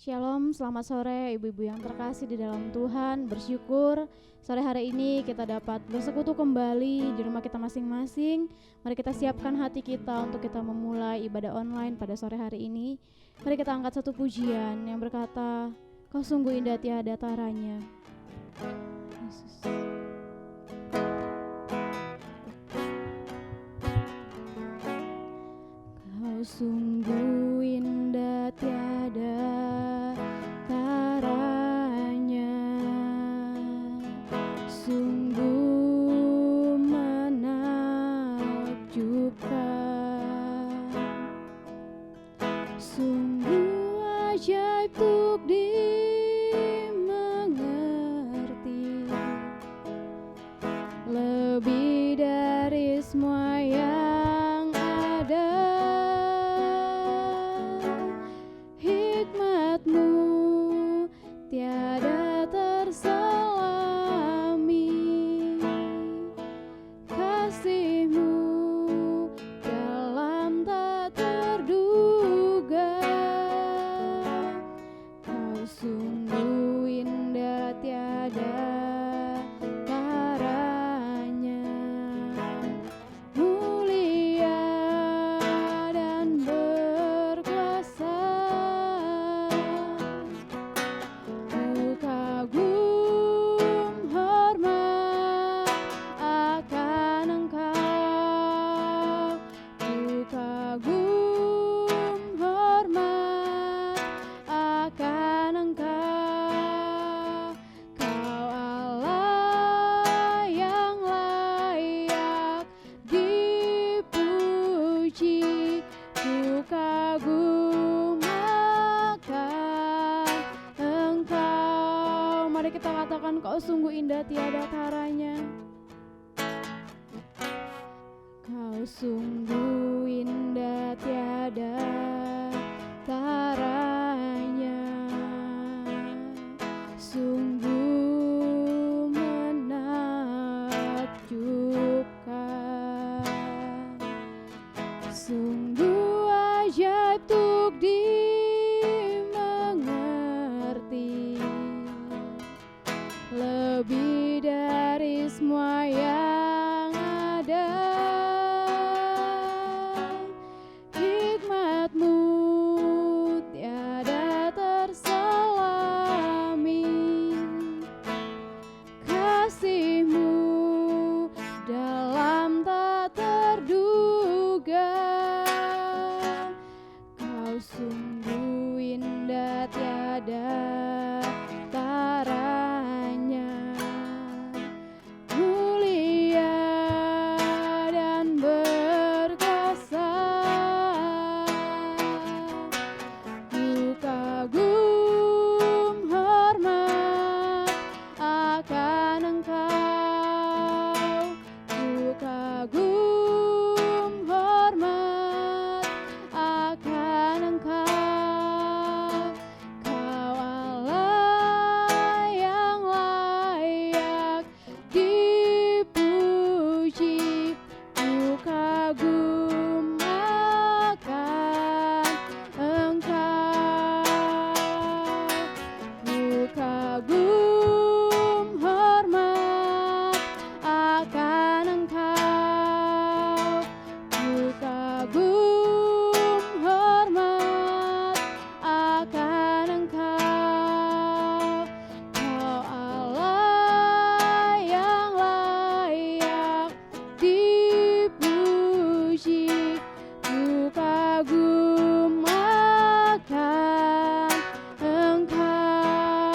Shalom, selamat sore ibu-ibu yang terkasih di dalam Tuhan. Bersyukur sore hari ini kita dapat bersekutu kembali di rumah kita masing-masing. Mari kita siapkan hati kita untuk kita memulai ibadah online pada sore hari ini. Mari kita angkat satu pujian yang berkata, Kau sungguh indah tiada taranya. Yesus. Kau sungguh indah tiada taranya, sungguh menakjubkan, sungguh ajaib untuk dimengerti, lebih dari semua yang ada. Hikmatmu tiada terselami, kasih-Mu dalam tak terduga. Kau sungguh indah tiada taranya, mulia dan berkuasa. Ku kagum hormat akan Engkau, ku kagum hormat akan Engkau. Kau Allah yang layak dipuji, ku kagum akan Engkau. Mari kita katakan, Kau sungguh indah tiada taranya. Kau sungguh indah tiada taranya, sungguh menakjubkan, sungguh ajaib untuk dimengerti, lebih dari semua yang ada. Hikmat-Mu tiada terselami, kasih-Mu dalam tak terduga. Kau sungguh indah tiada taranya, mulia dan berkuasa. Ku kagum hormat akan Engkau, ku kagum hormat akan Engkau. Kau Allah yang layak dipuji, ku kagum akan Engkau, ku kagum hormat akan Engkau, ku kagum hormat akan Engkau. Kau Allah yang layak dipuji, ku kagum akan Engkau,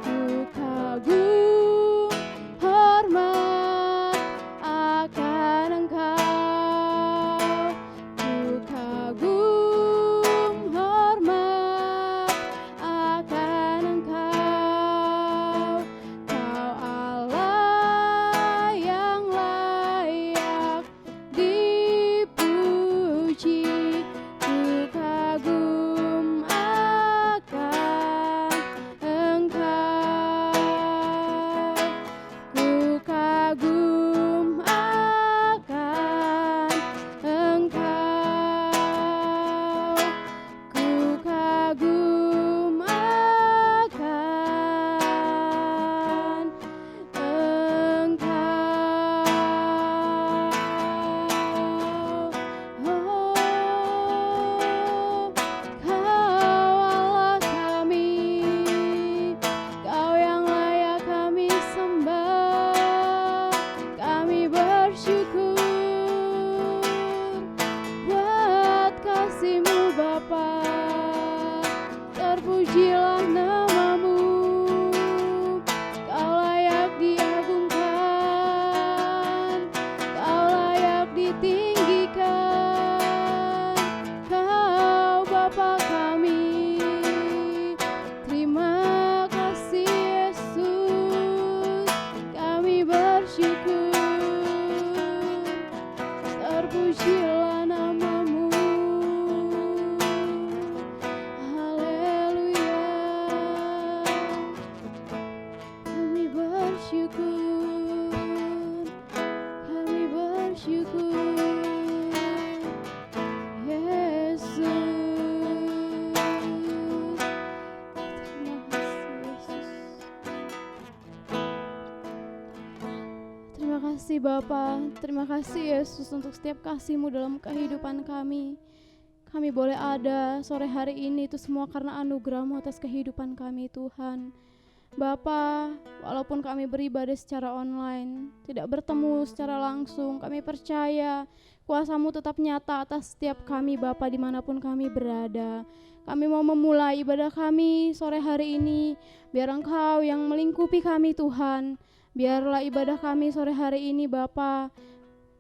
ku kagum hormat akan Engkau. terpujilah namamu. Haleluya, kami bersyukur, kami bersyukur, Yesus. Terima kasih Bapa, terima kasih Yesus untuk setiap kasih-Mu dalam kehidupan kami. Kami boleh ada sore hari ini itu semua karena anugerah-Mu atas kehidupan kami Tuhan. Bapa, walaupun kami beribadah secara online, tidak bertemu secara langsung, kami percaya kuasa-Mu tetap nyata atas setiap kami Bapa dimanapun kami berada. Kami mau memulai ibadah kami sore hari ini, biar Engkau yang melingkupi kami Tuhan. Biarlah ibadah kami sore hari ini Bapa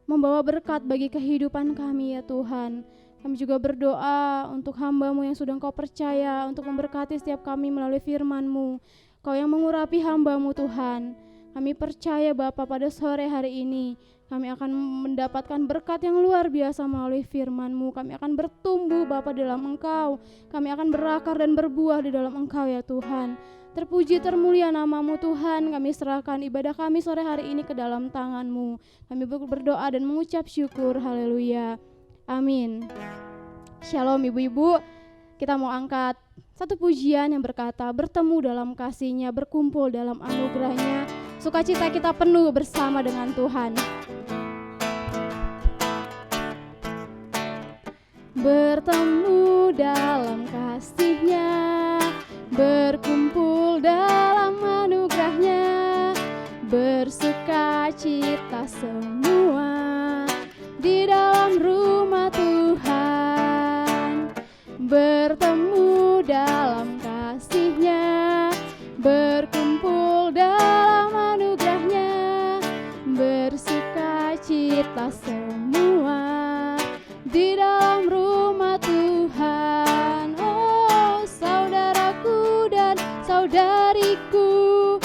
membawa berkat bagi kehidupan kami ya Tuhan. Kami juga berdoa untuk hamba-Mu yang sudah Engkau percaya untuk memberkati setiap kami melalui firman-Mu. Kau yang mengurapi hamba-Mu Tuhan. Kami percaya Bapa pada sore hari ini kami akan mendapatkan berkat yang luar biasa melalui firman-Mu. Kami akan bertumbuh Bapa dalam Engkau. Kami akan berakar dan berbuah di dalam Engkau ya Tuhan. Terpuji termulia namamu Tuhan. Kami serahkan ibadah kami sore hari ini ke dalam tangan-Mu. Kami berdoa dan mengucap syukur. Haleluya. Amin. Shalom ibu-ibu. Kita mau angkat satu pujian yang berkata, bertemu dalam kasih-Nya, berkumpul dalam anugerah-Nya, sukacita kita penuh bersama dengan Tuhan. Bertemu dalam kasih-Nya, berkumpul dalam anugerah-Nya, bersukacita semua di dalam rumah Tuhan. Bertemu dalam kasih-Nya, berkumpul dalam anugerah-Nya, bersukacita semua di dalam rumah Tuhan. Oh saudaraku dan saudariku,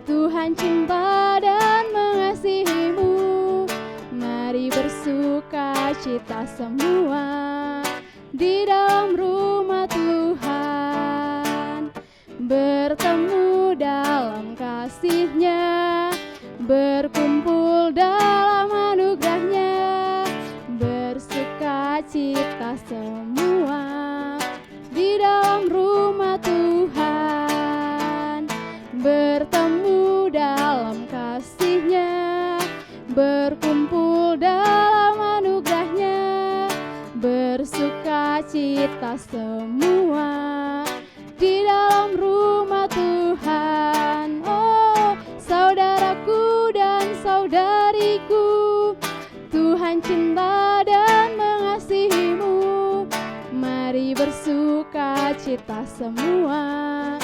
Tuhan cinta dan mengasihimu. Mari bersukacita semua di dalam rumah Tuhan. Bertemu dalam kasih-Nya, berkumpul dalam anugerah-Nya, bersukacita semua di dalam rumah Tuhan. Bertemu dalam kasih-Nya, berkumpul dalam anugerah-Nya, bersukacita semua di dalam rumah Tuhan. Oh saudaraku dan saudariku, Tuhan cinta dan mengasihimu. Mari bersukacita semua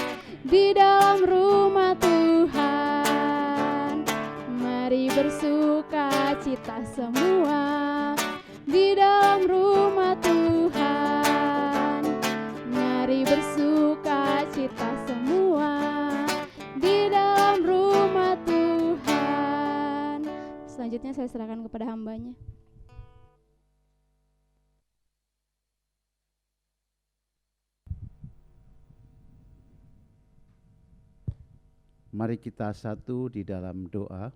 di dalam rumah Tuhan. Mari bersukacita semua di dalam rumah Tuhan. Mari bersukacita semua di dalam rumah Tuhan. Selanjutnya saya serahkan kepada hambanya. Mari kita satu di dalam doa.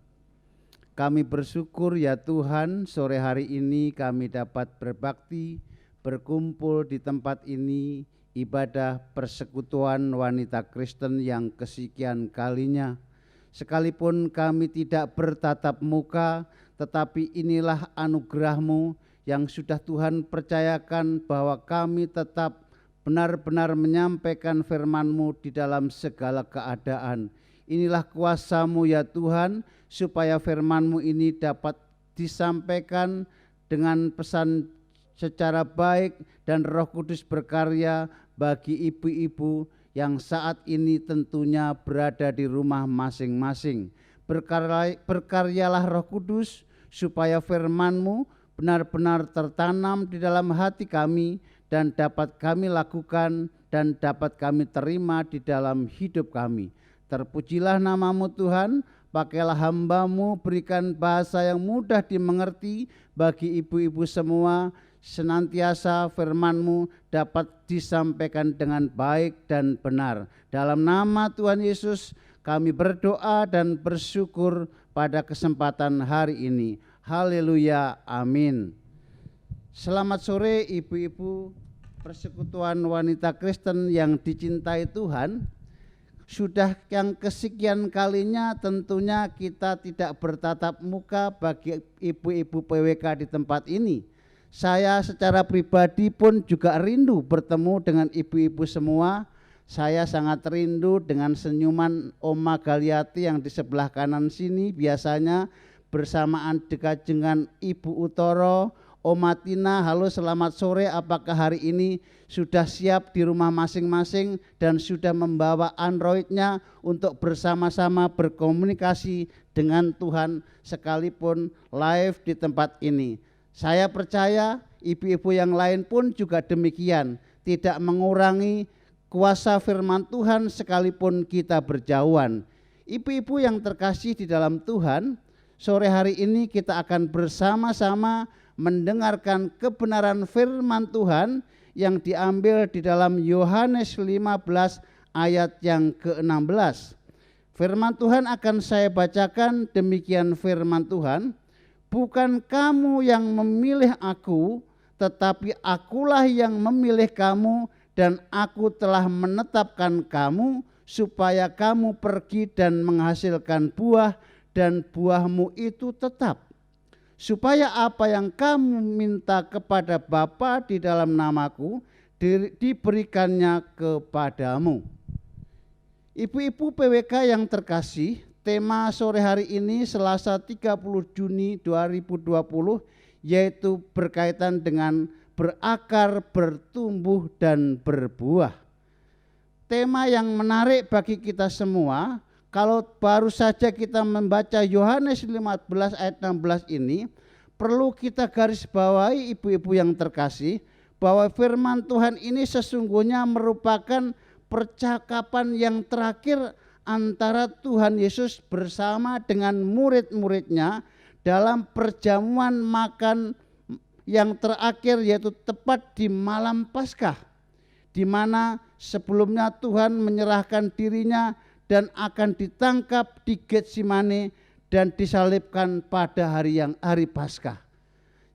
Kami bersyukur ya Tuhan, sore hari ini kami dapat berbakti, berkumpul di tempat ini, ibadah persekutuan wanita Kristen yang kesekian kalinya. Sekalipun kami tidak bertatap muka, tetapi inilah anugerah-Mu yang sudah Tuhan percayakan bahwa kami tetap benar-benar menyampaikan firman-Mu di dalam segala keadaan. Inilah kuasa-Mu ya Tuhan, supaya firman-Mu ini dapat disampaikan dengan pesan secara baik dan Roh Kudus berkarya bagi ibu-ibu yang saat ini tentunya berada di rumah masing-masing. Berkaryalah Roh Kudus supaya firman-Mu benar-benar tertanam di dalam hati kami dan dapat kami lakukan dan dapat kami terima di dalam hidup kami. Terpujilah namamu Tuhan, Pakailah hamba-Mu, berikan bahasa yang mudah dimengerti bagi ibu-ibu semua, senantiasa firman-Mu dapat disampaikan dengan baik dan benar. Dalam nama Tuhan Yesus kami berdoa dan bersyukur pada kesempatan hari ini. Haleluya, amin. Selamat sore ibu-ibu Persekutuan Wanita Kristen yang dicintai Tuhan. Sudah yang kesekian kalinya tentunya kita tidak bertatap muka bagi ibu-ibu PWK di tempat ini. Saya secara pribadi pun juga rindu bertemu dengan ibu-ibu semua. Saya sangat rindu dengan senyuman Oma Galiati yang di sebelah kanan sini, biasanya bersamaan dekat dengan Ibu Utoro. Oma Tina, halo selamat sore, apakah hari ini sudah siap di rumah masing-masing dan sudah membawa Android-nya untuk bersama-sama berkomunikasi dengan Tuhan sekalipun live di tempat ini. Saya percaya ibu-ibu yang lain pun juga demikian, tidak mengurangi kuasa firman Tuhan sekalipun kita berjauhan. Ibu-ibu yang terkasih di dalam Tuhan, sore hari ini kita akan bersama-sama mendengarkan kebenaran firman Tuhan yang diambil di dalam Yohanes 15 ayat yang ke-16. Firman Tuhan akan saya bacakan, demikian firman Tuhan. Bukan kamu yang memilih aku, tetapi akulah yang memilih kamu, dan aku telah menetapkan kamu supaya kamu pergi dan menghasilkan buah, dan buahmu itu tetap. Supaya apa yang kamu minta kepada Bapa di dalam namaku diberikannya kepadamu. Ibu-ibu PWK yang terkasih, tema sore hari ini Selasa 30 Juni 2020 yaitu berkaitan dengan berakar, bertumbuh dan berbuah. Tema yang menarik bagi kita semua. Kalau baru saja kita membaca Yohanes 15 ayat 16 ini, perlu kita garis bawahi ibu-ibu yang terkasih, bahwa firman Tuhan ini sesungguhnya merupakan percakapan yang terakhir antara Tuhan Yesus bersama dengan murid-muridnya dalam perjamuan makan yang terakhir, yaitu tepat di malam Paskah, di mana sebelumnya Tuhan menyerahkan dirinya dan akan ditangkap di Getsemane dan disalibkan pada hari Paskah.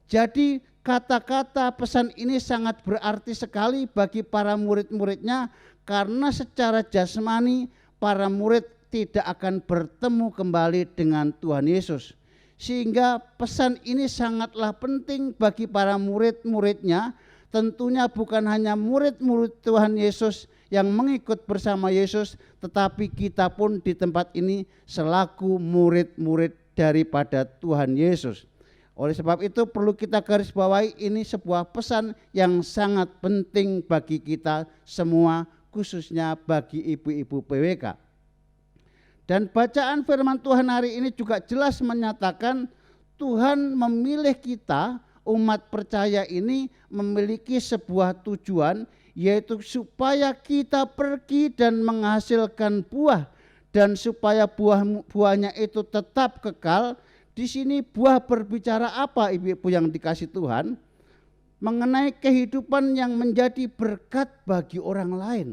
Jadi kata-kata pesan ini sangat berarti sekali bagi para murid-muridnya, karena secara jasmani para murid tidak akan bertemu kembali dengan Tuhan Yesus. Sehingga pesan ini sangatlah penting bagi para murid-muridnya. Tentunya bukan hanya murid-murid Tuhan Yesus yang mengikut bersama Yesus, tetapi kita pun di tempat ini selaku murid-murid daripada Tuhan Yesus. Oleh sebab itu perlu kita garis bawahi, ini sebuah pesan yang sangat penting bagi kita semua, khususnya bagi ibu-ibu PWK. Dan bacaan firman Tuhan hari ini juga jelas menyatakan Tuhan memilih kita, umat percaya ini memiliki sebuah tujuan, yaitu supaya kita pergi dan menghasilkan buah, dan supaya buahnya itu tetap kekal. Di sini buah berbicara apa ibu-ibu yang dikasih Tuhan? Mengenai kehidupan yang menjadi berkat bagi orang lain.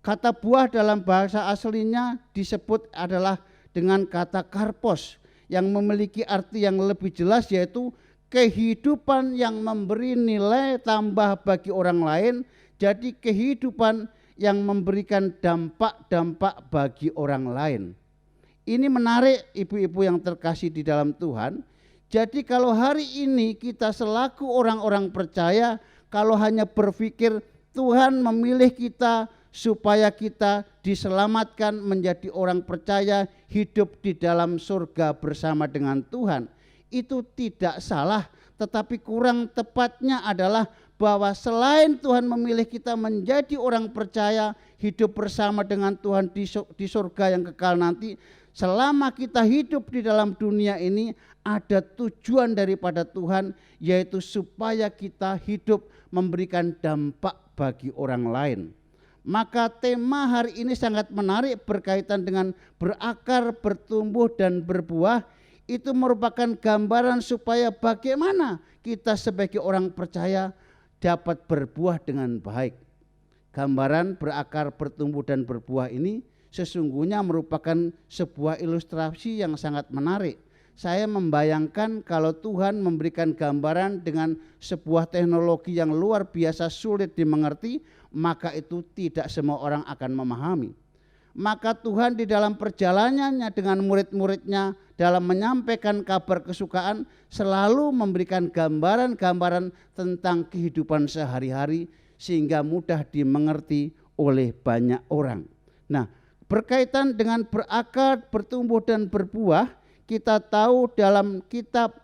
Kata buah dalam bahasa aslinya disebut adalah dengan kata karpos, yang memiliki arti yang lebih jelas, yaitu kehidupan yang memberi nilai tambah bagi orang lain. Jadi kehidupan yang memberikan dampak-dampak bagi orang lain. Ini menarik ibu-ibu yang terkasih di dalam Tuhan. Jadi kalau hari ini kita selaku orang-orang percaya, kalau hanya berpikir Tuhan memilih kita supaya kita diselamatkan menjadi orang percaya, hidup di dalam surga bersama dengan Tuhan, itu tidak salah, tetapi kurang tepatnya adalah bahwa selain Tuhan memilih kita menjadi orang percaya, hidup bersama dengan Tuhan di surga yang kekal nanti, selama kita hidup di dalam dunia ini ada tujuan daripada Tuhan, yaitu supaya kita hidup memberikan dampak bagi orang lain. Maka tema hari ini sangat menarik berkaitan dengan berakar, bertumbuh dan berbuah. Itu merupakan gambaran supaya bagaimana kita sebagai orang percaya dapat berbuah dengan baik. Gambaran berakar, bertumbuh dan berbuah ini sesungguhnya merupakan sebuah ilustrasi yang sangat menarik. Saya membayangkan kalau Tuhan memberikan gambaran dengan sebuah teknologi yang luar biasa sulit dimengerti, maka itu tidak semua orang akan memahami. Maka Tuhan di dalam perjalanannya dengan murid-muridnya dalam menyampaikan kabar kesukaan selalu memberikan gambaran-gambaran tentang kehidupan sehari-hari sehingga mudah dimengerti oleh banyak orang. Nah, berkaitan dengan berakar, bertumbuh dan berbuah, kita tahu dalam kitab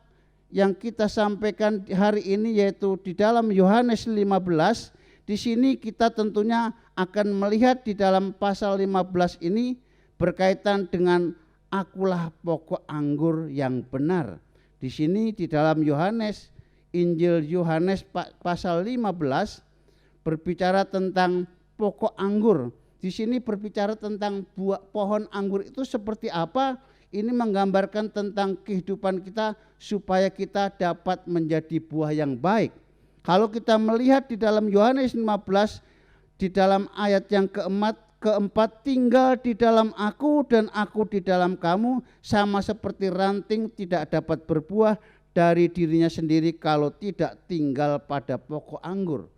yang kita sampaikan hari ini yaitu di dalam Yohanes 15. Di sini kita tentunya akan melihat di dalam pasal 15 ini berkaitan dengan akulah pokok anggur yang benar. Di sini di dalam Yohanes, Injil Yohanes pasal 15 berbicara tentang pokok anggur. Di sini berbicara tentang buah pohon anggur itu seperti apa. Ini menggambarkan tentang kehidupan kita supaya kita dapat menjadi buah yang baik. Kalau kita melihat di dalam Yohanes 15 di dalam ayat yang keempat, tinggal di dalam aku dan aku di dalam kamu, sama seperti ranting tidak dapat berbuah dari dirinya sendiri kalau tidak tinggal pada pokok anggur.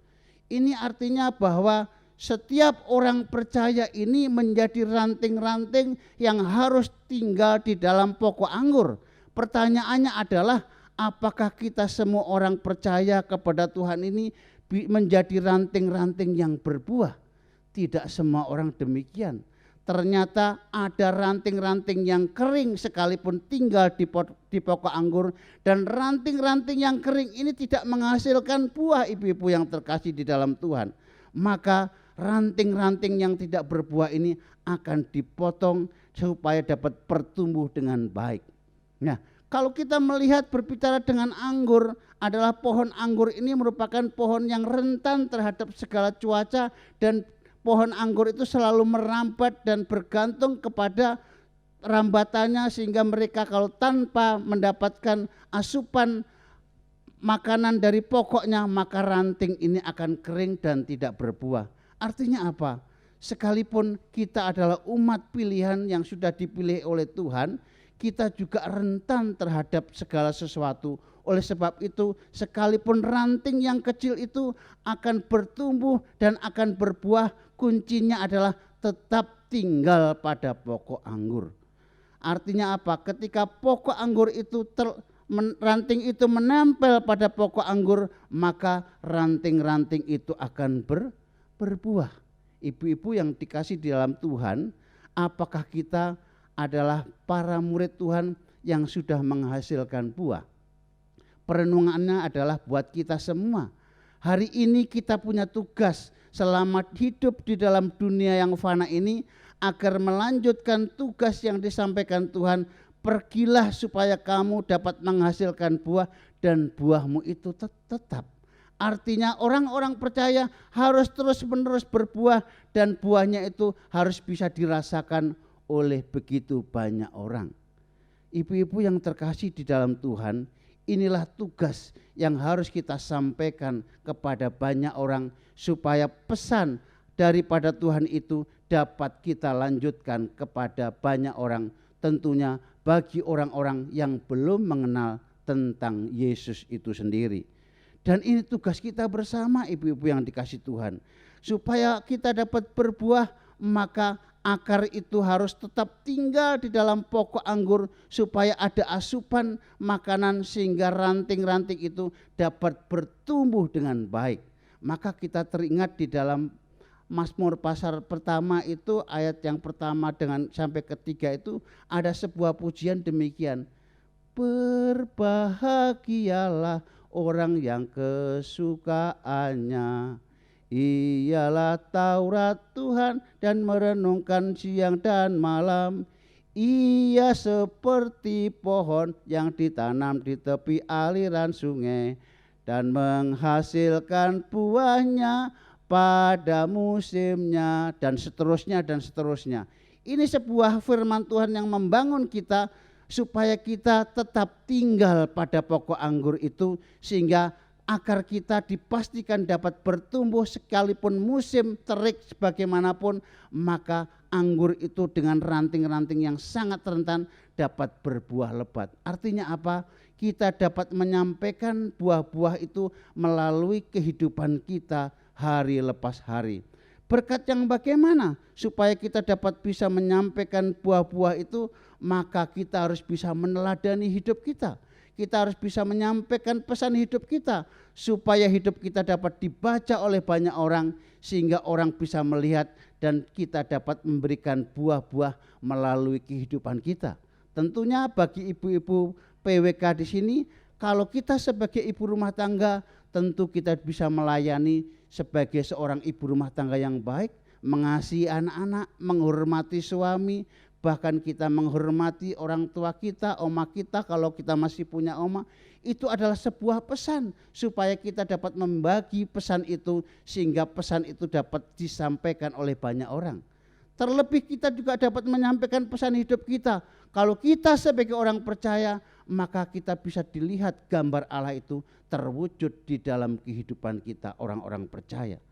Ini artinya bahwa setiap orang percaya ini menjadi ranting-ranting yang harus tinggal di dalam pokok anggur. Pertanyaannya adalah, apakah kita semua orang percaya kepada Tuhan ini menjadi ranting-ranting yang berbuah? Tidak semua orang demikian. Ternyata ada ranting-ranting yang kering sekalipun tinggal di pokok anggur, dan ranting-ranting yang kering ini tidak menghasilkan buah, ibu-ibu yang terkasih di dalam Tuhan. Maka ranting-ranting yang tidak berbuah ini akan dipotong supaya dapat bertumbuh dengan baik. Nah, kalau kita melihat berbicara dengan anggur, adalah pohon anggur ini merupakan pohon yang rentan terhadap segala cuaca, dan pohon anggur itu selalu merambat dan bergantung kepada rambatannya, sehingga mereka kalau tanpa mendapatkan asupan makanan dari pokoknya, maka ranting ini akan kering dan tidak berbuah. Artinya apa? Sekalipun kita adalah umat pilihan yang sudah dipilih oleh Tuhan, kita juga rentan terhadap segala sesuatu. Oleh sebab itu, sekalipun ranting yang kecil itu akan bertumbuh dan akan berbuah, kuncinya adalah tetap tinggal pada pokok anggur. Artinya apa? Ketika pokok anggur itu ranting itu menempel pada pokok anggur, maka ranting-ranting itu akan berbuah. Ibu-ibu yang dikasih di dalam Tuhan, apakah kita adalah para murid Tuhan yang sudah menghasilkan buah? Perenungannya adalah buat kita semua. Hari ini kita punya tugas selama hidup di dalam dunia yang fana ini, agar melanjutkan tugas yang disampaikan Tuhan. Pergilah supaya kamu dapat menghasilkan buah, dan buahmu itu tetap. Artinya orang-orang percaya harus terus-menerus berbuah, dan buahnya itu harus bisa dirasakan oleh begitu banyak orang. Ibu-ibu yang terkasih di dalam Tuhan, inilah tugas yang harus kita sampaikan kepada banyak orang, supaya pesan daripada Tuhan itu dapat kita lanjutkan kepada banyak orang, tentunya bagi orang-orang yang belum mengenal tentang Yesus itu sendiri. Dan ini tugas kita bersama, ibu-ibu yang dikasih Tuhan. Supaya kita dapat berbuah, maka akar itu harus tetap tinggal di dalam pokok anggur, supaya ada asupan makanan sehingga ranting-ranting itu dapat bertumbuh dengan baik. Maka kita teringat di dalam Mazmur pasal pertama itu, ayat yang pertama dengan sampai ketiga itu ada sebuah pujian demikian. Berbahagialah orang yang kesukaannya ialah Taurat Tuhan dan merenungkan siang dan malam. Ia seperti pohon yang ditanam di tepi aliran sungai dan menghasilkan buahnya pada musimnya, dan seterusnya dan seterusnya. Ini sebuah firman Tuhan yang membangun kita supaya kita tetap tinggal pada pokok anggur itu, sehingga akar kita dipastikan dapat bertumbuh sekalipun musim terik sebagaimanapun, maka anggur itu dengan ranting-ranting yang sangat rentan dapat berbuah lebat. Artinya apa? Kita dapat menyampaikan buah-buah itu melalui kehidupan kita hari lepas hari. Berkat yang bagaimana? Supaya kita dapat bisa menyampaikan buah-buah itu, maka kita harus bisa meneladani hidup kita. Kita harus bisa menyampaikan pesan hidup kita supaya hidup kita dapat dibaca oleh banyak orang, sehingga orang bisa melihat dan kita dapat memberikan buah-buah melalui kehidupan kita. Tentunya bagi ibu-ibu PWK di sini, kalau kita sebagai ibu rumah tangga, tentu kita bisa melayani sebagai seorang ibu rumah tangga yang baik, mengasihi anak-anak, menghormati suami, bahkan kita menghormati orang tua kita, oma kita kalau kita masih punya oma. Itu adalah sebuah pesan supaya kita dapat membagi pesan itu, sehingga pesan itu dapat disampaikan oleh banyak orang. Terlebih kita juga dapat menyampaikan pesan hidup kita. Kalau kita sebagai orang percaya, maka kita bisa dilihat gambar Allah itu terwujud di dalam kehidupan kita orang-orang percaya.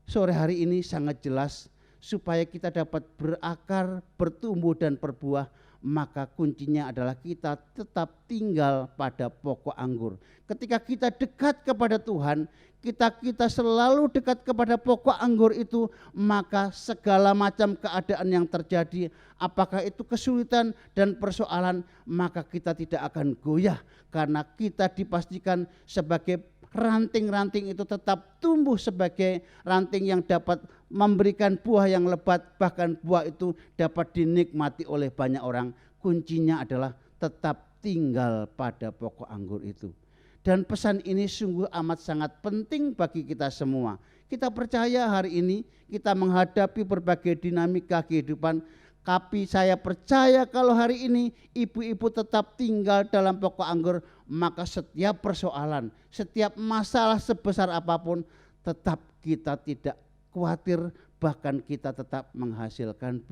Sore hari ini sangat jelas, supaya kita dapat berakar, bertumbuh dan berbuah, maka kuncinya adalah kita tetap tinggal pada pokok anggur. Ketika kita dekat kepada Tuhan, kita selalu dekat kepada pokok anggur itu, maka segala macam keadaan yang terjadi, apakah itu kesulitan dan persoalan, maka kita tidak akan goyah, karena kita dipastikan sebagai ranting-ranting itu tetap tumbuh sebagai ranting yang dapat memberikan buah yang lebat, bahkan buah itu dapat dinikmati oleh banyak orang. Kuncinya adalah tetap tinggal pada pokok anggur itu. Dan pesan ini sungguh amat sangat penting bagi kita semua. Kita percaya hari ini kita menghadapi berbagai dinamika kehidupan, tapi saya percaya kalau hari ini ibu-ibu tetap tinggal dalam pokok anggur, maka setiap persoalan, setiap masalah sebesar apapun, tetap kita tidak khawatir, bahkan kita tetap menghasilkan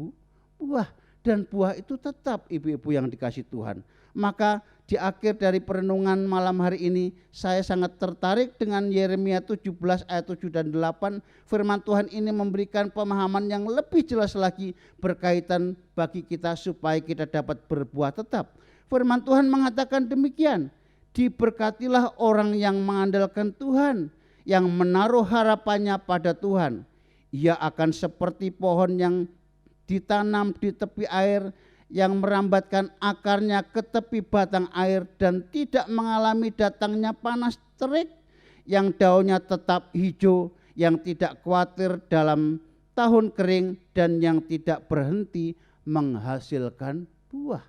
buah. Dan buah itu tetap ibu-ibu yang dikasih Tuhan. Maka di akhir dari perenungan malam hari ini, saya sangat tertarik dengan Yeremia 17 ayat 7 dan 8. Firman Tuhan ini memberikan pemahaman yang lebih jelas lagi berkaitan bagi kita supaya kita dapat berbuah tetap. Firman Tuhan mengatakan demikian, diberkatilah orang yang mengandalkan Tuhan, yang menaruh harapannya pada Tuhan. Ia akan seperti pohon yang ditanam di tepi air, yang merambatkan akarnya ke tepi batang air dan tidak mengalami datangnya panas terik, yang daunnya tetap hijau, yang tidak khawatir dalam tahun kering, dan yang tidak berhenti menghasilkan buah.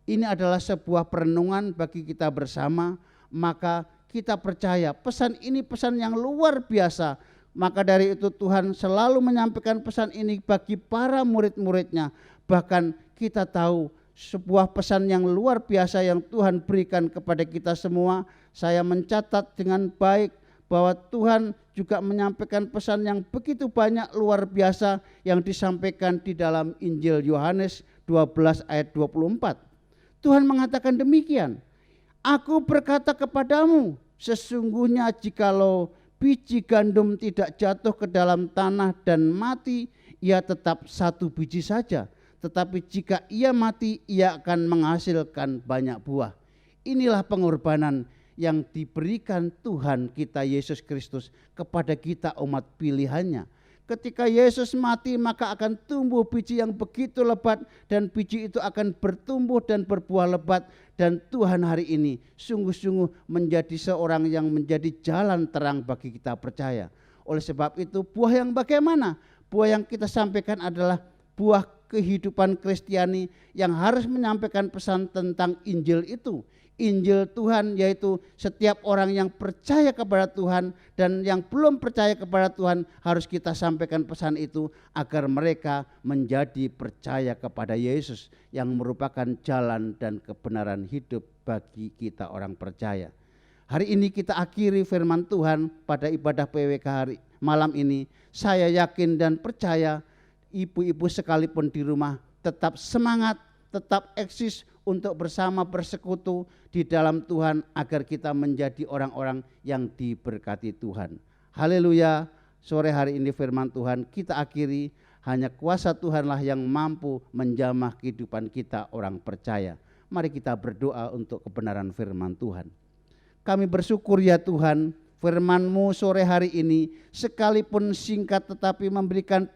Ini adalah sebuah perenungan bagi kita bersama, maka kita percaya pesan ini pesan yang luar biasa. Maka dari itu Tuhan selalu menyampaikan pesan ini bagi para murid-muridnya. Bahkan kita tahu sebuah pesan yang luar biasa yang Tuhan berikan kepada kita semua. Saya mencatat dengan baik bahwa Tuhan juga menyampaikan pesan yang begitu banyak luar biasa yang disampaikan di dalam Injil Yohanes 12 ayat 24. Tuhan mengatakan demikian, aku berkata kepadamu, sesungguhnya jikalau biji gandum tidak jatuh ke dalam tanah dan mati, ia tetap satu biji saja. Tetapi jika ia mati, ia akan menghasilkan banyak buah. Inilah pengorbanan yang diberikan Tuhan kita Yesus Kristus kepada kita umat pilihannya. Ketika Yesus mati, maka akan tumbuh biji yang begitu lebat, dan biji itu akan bertumbuh dan berbuah lebat. Dan Tuhan hari ini sungguh-sungguh menjadi seorang yang menjadi jalan terang bagi kita percaya. Oleh sebab itu buah yang bagaimana? Buah yang kita sampaikan adalah buah kehidupan Kristiani yang harus menyampaikan pesan tentang Injil itu. Injil Tuhan, yaitu setiap orang yang percaya kepada Tuhan dan yang belum percaya kepada Tuhan, harus kita sampaikan pesan itu agar mereka menjadi percaya kepada Yesus yang merupakan jalan dan kebenaran hidup bagi kita orang percaya. Hari ini kita akhiri firman Tuhan pada ibadah PWK hari malam ini, saya yakin dan percaya ibu-ibu sekalipun di rumah tetap semangat, tetap eksis untuk bersama bersekutu di dalam Tuhan agar kita menjadi orang-orang yang diberkati Tuhan. Haleluya. Sore hari ini firman Tuhan kita akhiri, hanya kuasa Tuhanlah yang mampu menjamah kehidupan kita orang percaya. Mari kita berdoa untuk kebenaran firman Tuhan. Kami bersyukur ya Tuhan, firman-Mu sore hari ini sekalipun singkat tetapi memberikan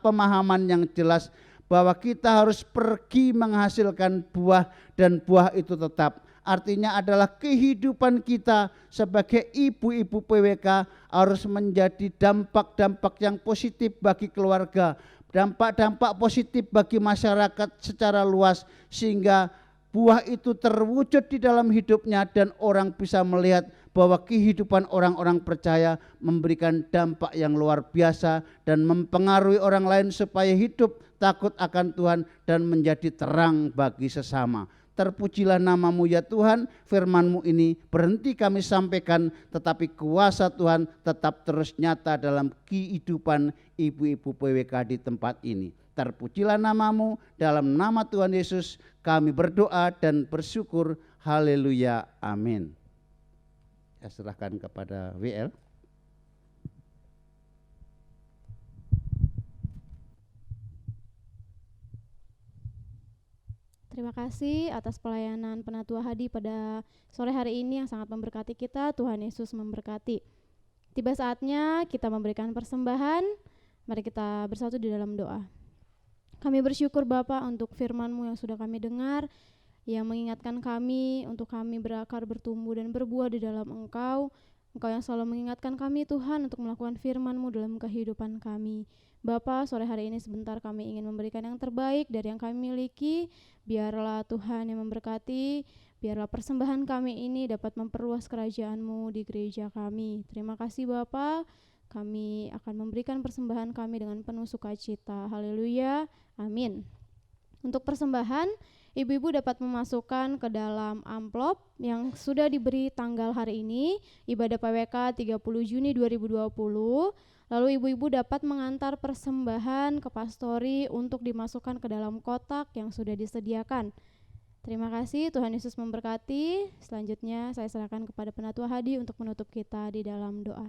pemahaman yang jelas bahwa kita harus pergi menghasilkan buah dan buah itu tetap. Artinya adalah kehidupan kita sebagai ibu-ibu PWK harus menjadi dampak-dampak yang positif bagi keluarga, dampak-dampak positif bagi masyarakat secara luas, sehingga buah itu terwujud di dalam hidupnya dan orang bisa melihat bahwa kehidupan orang-orang percaya memberikan dampak yang luar biasa dan mempengaruhi orang lain supaya hidup takut akan Tuhan dan menjadi terang bagi sesama. Terpujilah nama-Mu ya Tuhan, firman-Mu ini berhenti kami sampaikan, tetapi kuasa Tuhan tetap terus nyata dalam kehidupan ibu-ibu PWK di tempat ini. Terpujilah nama-Mu, dalam nama Tuhan Yesus kami berdoa dan bersyukur. Haleluya, amin. Saya serahkan kepada WL. Terima kasih atas pelayanan Penatua Hadi pada sore hari ini yang sangat memberkati kita. Tuhan Yesus memberkati. Tiba saatnya kita memberikan persembahan. Mari kita bersatu di dalam doa. Kami bersyukur Bapa untuk firman-Mu yang sudah kami dengar, yang mengingatkan kami untuk kami berakar, bertumbuh dan berbuah di dalam Engkau. Engkau yang selalu mengingatkan kami Tuhan untuk melakukan firman-Mu dalam kehidupan kami. Bapa, sore hari ini sebentar kami ingin memberikan yang terbaik dari yang kami miliki. Biarlah Tuhan yang memberkati, biarlah persembahan kami ini dapat memperluas kerajaan-Mu di gereja kami. Terima kasih Bapa, kami akan memberikan persembahan kami dengan penuh sukacita. Haleluya, amin. Untuk persembahan, ibu-ibu dapat memasukkan ke dalam amplop yang sudah diberi tanggal hari ini, ibadah PWK 30 Juni 2020. Lalu ibu-ibu dapat mengantar persembahan ke pastori untuk dimasukkan ke dalam kotak yang sudah disediakan. Terima kasih, Tuhan Yesus memberkati. Selanjutnya saya serahkan kepada Penatua Hadi untuk menutup kita di dalam doa.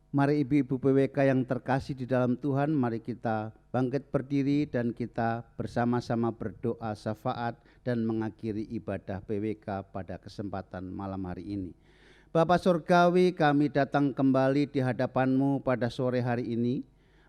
Mari ibu-ibu PWK yang terkasih di dalam Tuhan, mari kita bangkit berdiri dan kita bersama-sama berdoa syafaat dan mengakhiri ibadah PWK pada kesempatan malam hari ini. Bapa Surgawi, kami datang kembali di hadapan-Mu pada sore hari ini,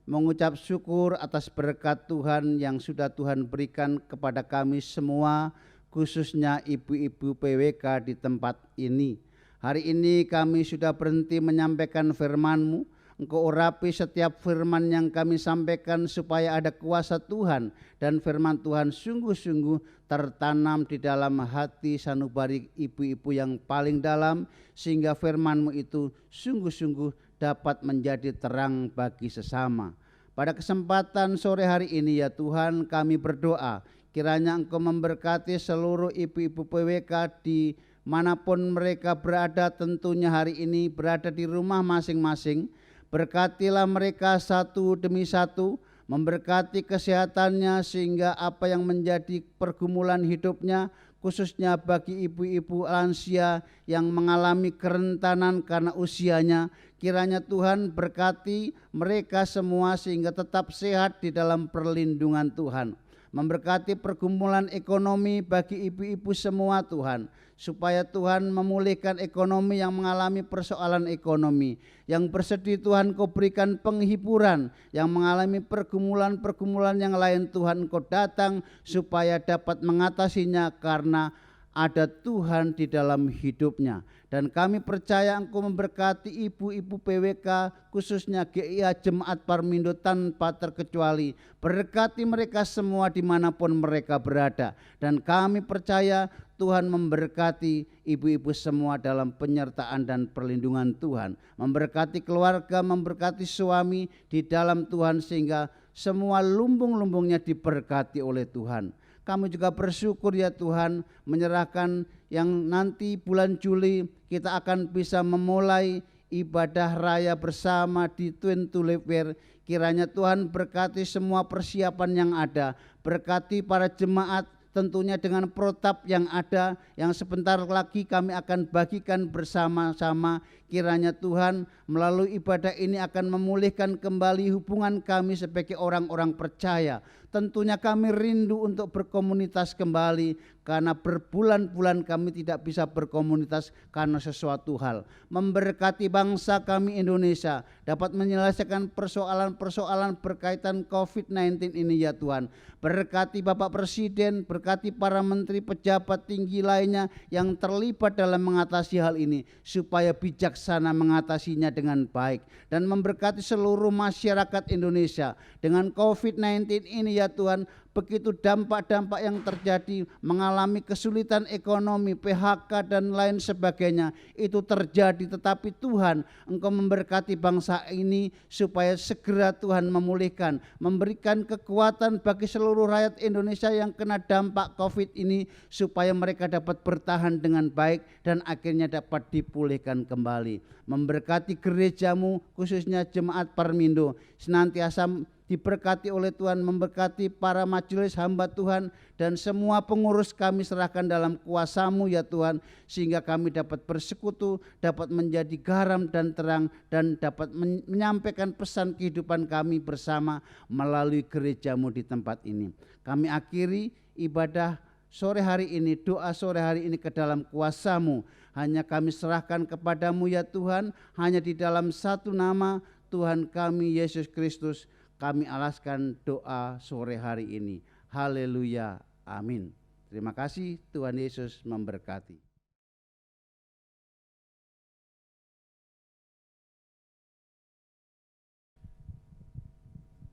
mengucap syukur atas berkat Tuhan yang sudah Tuhan berikan kepada kami semua, khususnya ibu-ibu PWK di tempat ini. Hari ini kami sudah berhenti menyampaikan firman-Mu. Engkau urapi setiap firman yang kami sampaikan supaya ada kuasa Tuhan dan firman Tuhan sungguh-sungguh tertanam di dalam hati sanubari ibu-ibu yang paling dalam, sehingga firman-Mu itu sungguh-sungguh dapat menjadi terang bagi sesama. Pada kesempatan sore hari ini ya Tuhan, kami berdoa kiranya Engkau memberkati seluruh ibu-ibu PWK di manapun mereka berada, tentunya hari ini berada di rumah masing-masing. Berkatilah mereka satu demi satu, memberkati kesehatannya sehingga apa yang menjadi pergumulan hidupnya, khususnya bagi ibu-ibu lansia yang mengalami kerentanan karena usianya, kiranya Tuhan berkati mereka semua sehingga tetap sehat di dalam perlindungan Tuhan. Memberkati pergumulan ekonomi bagi ibu-ibu semua Tuhan, supaya Tuhan memulihkan ekonomi yang mengalami persoalan ekonomi. Yang bersedih Tuhan Kau berikan penghiburan, yang mengalami pergumulan-pergumulan yang lain Tuhan Kau datang supaya dapat mengatasinya karena ada Tuhan di dalam hidupnya. Dan kami percaya Engkau memberkati ibu-ibu PWK, khususnya GIA Jemaat Parmindo tanpa terkecuali. Berkati mereka semua dimanapun mereka berada. Dan kami percaya Tuhan memberkati ibu-ibu semua dalam penyertaan dan perlindungan Tuhan. Memberkati keluarga, memberkati suami di dalam Tuhan, sehingga semua lumbung-lumbungnya diberkati oleh Tuhan. Kami juga bersyukur ya Tuhan, menyerahkan yang nanti bulan Juli kita akan bisa memulai ibadah raya bersama di Twin Tulip Fair. Kiranya Tuhan berkati semua persiapan yang ada, berkati para jemaat tentunya dengan protap yang ada, yang sebentar lagi kami akan bagikan bersama-sama. Kiranya Tuhan melalui ibadah ini akan memulihkan kembali hubungan kami sebagai orang-orang percaya. Tentunya kami rindu untuk berkomunitas kembali, karena berbulan-bulan kami tidak bisa berkomunitas karena sesuatu hal. Memberkati bangsa kami Indonesia dapat menyelesaikan persoalan-persoalan berkaitan COVID-19 ini ya Tuhan. Berkati Bapak Presiden, berkati para menteri pejabat tinggi lainnya yang terlibat dalam mengatasi hal ini, supaya bijaksana mengatasinya dengan baik. Dan memberkati seluruh masyarakat Indonesia dengan COVID-19 ini ya Tuhan. Begitu dampak-dampak yang terjadi, mengalami kesulitan ekonomi, PHK dan lain sebagainya, itu terjadi, tetapi Tuhan Engkau memberkati bangsa ini supaya segera Tuhan memulihkan, memberikan kekuatan bagi seluruh rakyat Indonesia yang kena dampak COVID ini, supaya mereka dapat bertahan dengan baik dan akhirnya dapat dipulihkan kembali. Memberkati gerejamu, khususnya jemaat Parmindo, senantiasa diberkati oleh Tuhan, memberkati para majelis hamba Tuhan dan semua pengurus kami serahkan dalam kuasa-Mu ya Tuhan, sehingga kami dapat bersekutu, dapat menjadi garam dan terang, dan dapat menyampaikan pesan kehidupan kami bersama melalui gereja-Mu di tempat ini. Kami akhiri ibadah sore hari ini, doa sore hari ini ke dalam kuasa-Mu. Hanya kami serahkan kepada-Mu ya Tuhan, hanya di dalam satu nama Tuhan kami Yesus Kristus kami alaskan doa sore hari ini. Haleluya, amin. Terima kasih, Tuhan Yesus memberkati.